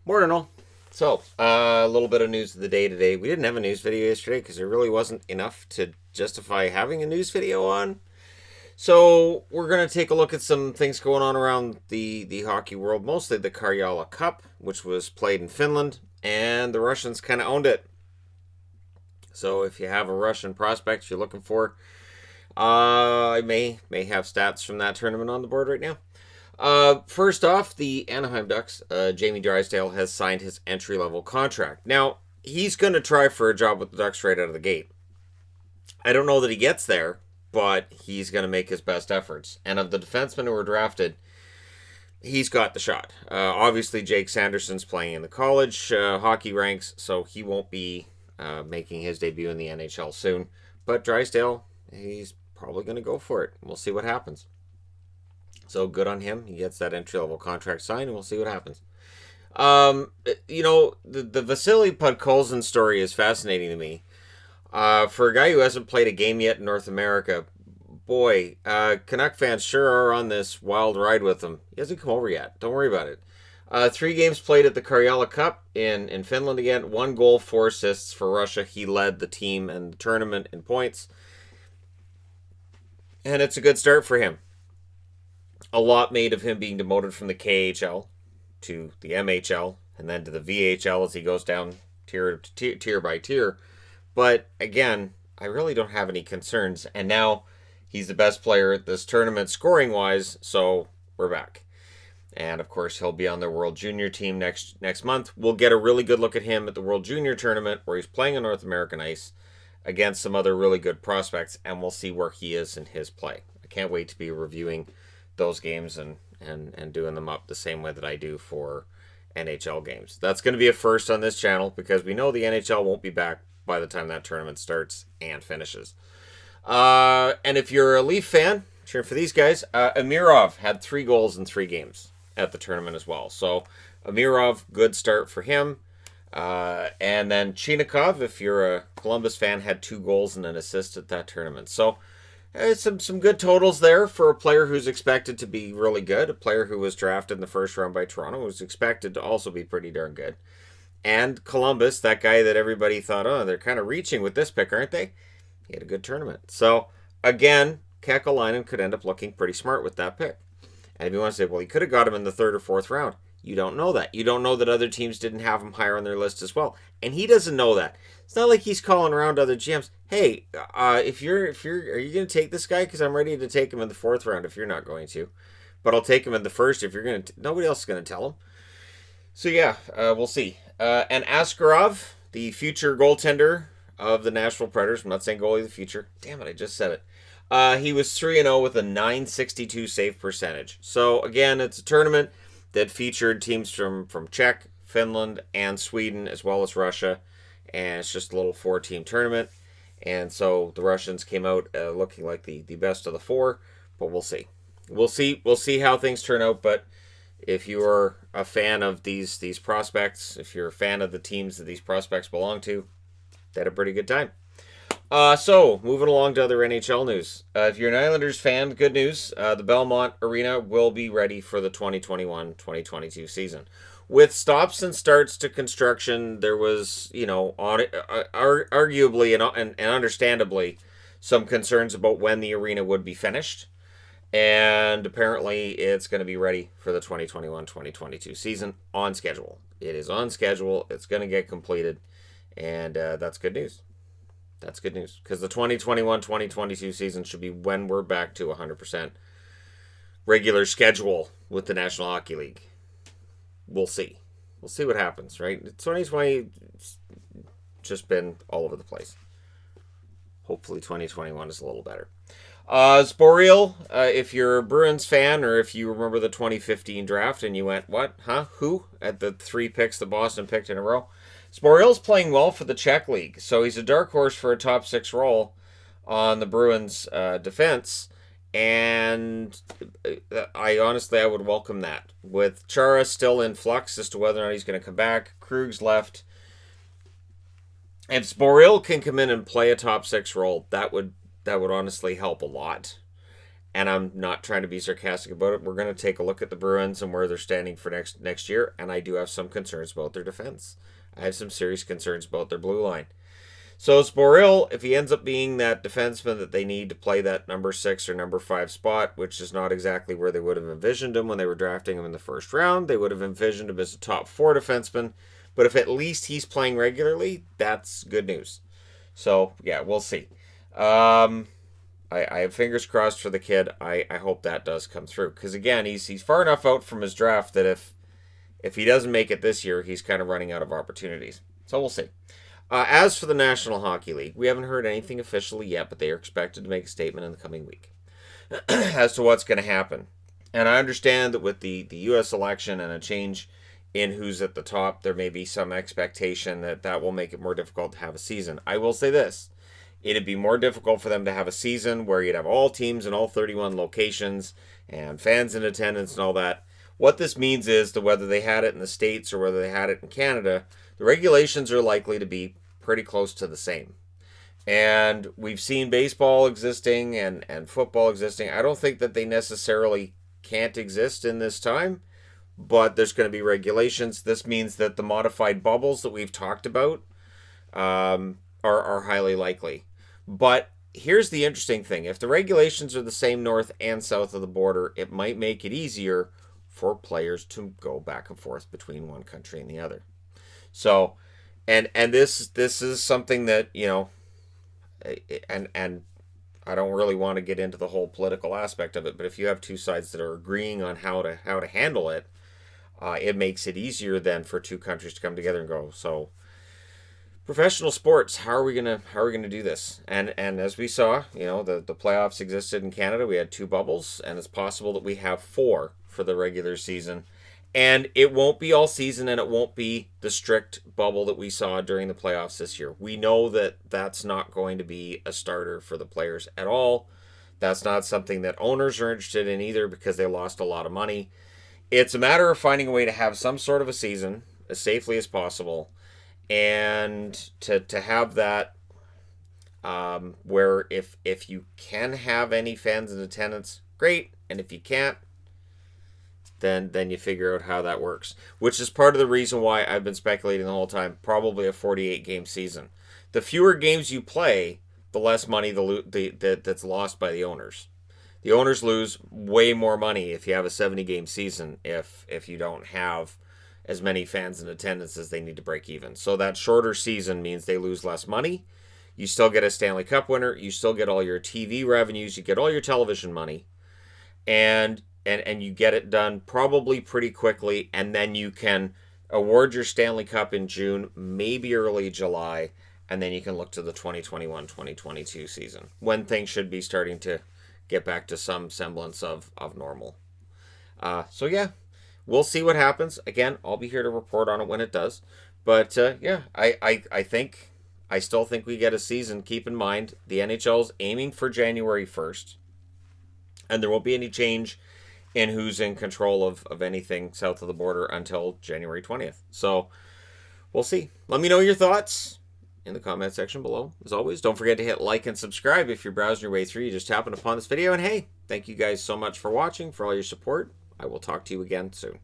Morning all. So, a little bit of news of the day today. We didn't have a news video yesterday because there really wasn't enough to justify having a news video on. So, we're going to take a look at some things going on around the hockey world, mostly the Karjala Cup, which was played in Finland, and the Russians kind of owned it. So, if you have a Russian prospect you're looking for, I may have stats from that tournament on the board right now. First off, the Anaheim Ducks, Jamie Drysdale has signed his entry-level contract. Now, he's going to try for a job with the Ducks right out of the gate. I don't know that he gets there, but he's going to make his best efforts. And of the defensemen who were drafted, he's got the shot. Obviously, Jake Sanderson's playing in the college hockey ranks, so he won't be making his debut in the NHL soon. But Drysdale, he's probably going to go for it. We'll see what happens. So good on him. He gets that entry level contract signed, and we'll see what happens. The Vasily Podkolzin story is fascinating to me. For a guy who hasn't played a game yet in North America, boy, Canuck fans sure are on this wild ride with him. He hasn't come over yet. Don't worry about it. 3 games played at the Karjala Cup in Finland again. 1 goal, 4 assists for Russia. He led the team and the tournament in points. And it's a good start for him. A lot made of him being demoted from the KHL to the MHL and then to the VHL as he goes down tier by tier. But again, I really don't have any concerns. And now he's the best player at this tournament scoring wise, so we're back. And of course, he'll be on the World Junior team next month. We'll get a really good look at him at the World Junior tournament where he's playing on North American ice against some other really good prospects, and we'll see where he is in his play. I can't wait to be reviewing those games and doing them up the same way that I do for NHL games. That's going to be a first on this channel because we know the NHL won't be back by the time that tournament starts and finishes. And if you're a Leaf fan, cheering for these guys, Amirov had 3 goals in 3 games at the tournament as well. So Amirov, good start for him. And then Chinakhov, if you're a Columbus fan, had 2 goals and an assist at that tournament. So some good totals there for a player who's expected to be really good. A player who was drafted in the first round by Toronto was expected to also be pretty darn good. And Columbus, that guy that everybody thought, oh, they're kind of reaching with this pick, aren't they? He had a good tournament. So, again, Kekalainen could end up looking pretty smart with that pick. And if you want to say, well, he could have got him in the 3rd or 4th round. You don't know that. You don't know that other teams didn't have him higher on their list as well. And he doesn't know that. It's not like he's calling around other GMs. Hey, are you going to take this guy? Because I'm ready to take him in the 4th round if you're not going to. But I'll take him in the 1st if you're going to. Nobody else is going to tell him. So yeah, we'll see. And Askarov, the future goaltender of the Nashville Predators. I'm not saying goalie of the future. Damn it, I just said it. He was 3-0 with a .962 save percentage. So again, it's a tournament that featured teams from Czech, Finland, and Sweden, as well as Russia. And it's just a little 4-team tournament. And so the Russians came out looking like the best of the 4. But we'll see. We'll see how things turn out. But if you are a fan of these prospects, if you're a fan of the teams that these prospects belong to, they had a pretty good time. So, moving along to other NHL news. If you're an Islanders fan, good news. The Belmont Arena will be ready for the 2021-2022 season. With stops and starts to construction, there was, arguably and understandably some concerns about when the arena would be finished. And apparently it's going to be ready for the 2021-2022 season on schedule. It is on schedule. It's going to get completed. And that's good news. That's good news because the 2021-2022 season should be when we're back to 100% regular schedule with the National Hockey League. We'll see. We'll see what happens, right? 2020 just been all over the place. Hopefully 2021 is a little better. Sporiel, if you're a Bruins fan or if you remember the 2015 draft and you went, what? Huh? Who? At the 3 picks the Boston picked in a row. Sporiel's playing well for the Czech League, so he's a dark horse for a top 6 role on the Bruins defense, and I would welcome that. With Chara still in flux as to whether or not he's going to come back, Krug's left. If Sporiel can come in and play a top 6 role, that would honestly help a lot. And I'm not trying to be sarcastic about it. We're going to take a look at the Bruins and where they're standing for next year, and I do have some concerns about their defense. I have some serious concerns about their blue line. So Sporil, if he ends up being that defenseman that they need to play that number 6 or number 5 spot, which is not exactly where they would have envisioned him when they were drafting him in the first round, they would have envisioned him as a top 4 defenseman. But if at least he's playing regularly, that's good news. So, yeah, we'll see. I have fingers crossed for the kid. I hope that does come through. Because, again, he's far enough out from his draft that if he doesn't make it this year, he's kind of running out of opportunities. So we'll see. As for the National Hockey League, we haven't heard anything officially yet, but they are expected to make a statement in the coming week as to what's going to happen. And I understand that with the U.S. election and a change in who's at the top, there may be some expectation that will make it more difficult to have a season. I will say this. It'd be more difficult for them to have a season where you'd have all teams in all 31 locations and fans in attendance and all that. What this means is that whether they had it in the States or whether they had it in Canada, the regulations are likely to be pretty close to the same. And we've seen baseball existing and football existing. I don't think that they necessarily can't exist in this time, but there's going to be regulations. This means that the modified bubbles that we've talked about are highly likely. But here's the interesting thing. If the regulations are the same north and south of the border, it might make it easier for players to go back and forth between one country and the other. So, and this is something that, you know, and I don't really want to get into the whole political aspect of it, but if you have two sides that are agreeing on how to handle it, it makes it easier then for two countries to come together and go, so professional sports, how are we gonna do this? And as we saw, you know, the playoffs existed in Canada. We had 2 bubbles, and it's possible that we have 4 for the regular season. And it won't be all season, and it won't be the strict bubble that we saw during the playoffs this year. We know that that's not going to be a starter for the players at all. That's not something that owners are interested in either because they lost a lot of money. It's a matter of finding a way to have some sort of a season as safely as possible, and to have that where if you can have any fans in attendance, great, and if you can't, then you figure out how that works, which is part of the reason why I've been speculating the whole time, probably a 48-game season. The fewer games you play, the less money that's lost by the owners. The owners lose way more money if you have a 70-game season if you don't have as many fans in attendance as they need to break even. So that shorter season means they lose less money. You still get a Stanley Cup winner. You still get all your TV revenues. You get all your television money. And you get it done probably pretty quickly, and then you can award your Stanley Cup in June, maybe early July, and then you can look to the 2021-2022 season when things should be starting to get back to some semblance of normal. So yeah, we'll see what happens. Again, I'll be here to report on it when it does. But yeah, I still think we get a season. Keep in mind, the NHL's aiming for January 1st, and there won't be any change in who's in control of anything south of the border until January 20th. So we'll see. Let me know your thoughts in the comment section below. As always, don't forget to hit like and subscribe if you're browsing your way through. You just happened upon this video. And hey, thank you guys so much for watching, for all your support. I will talk to you again soon.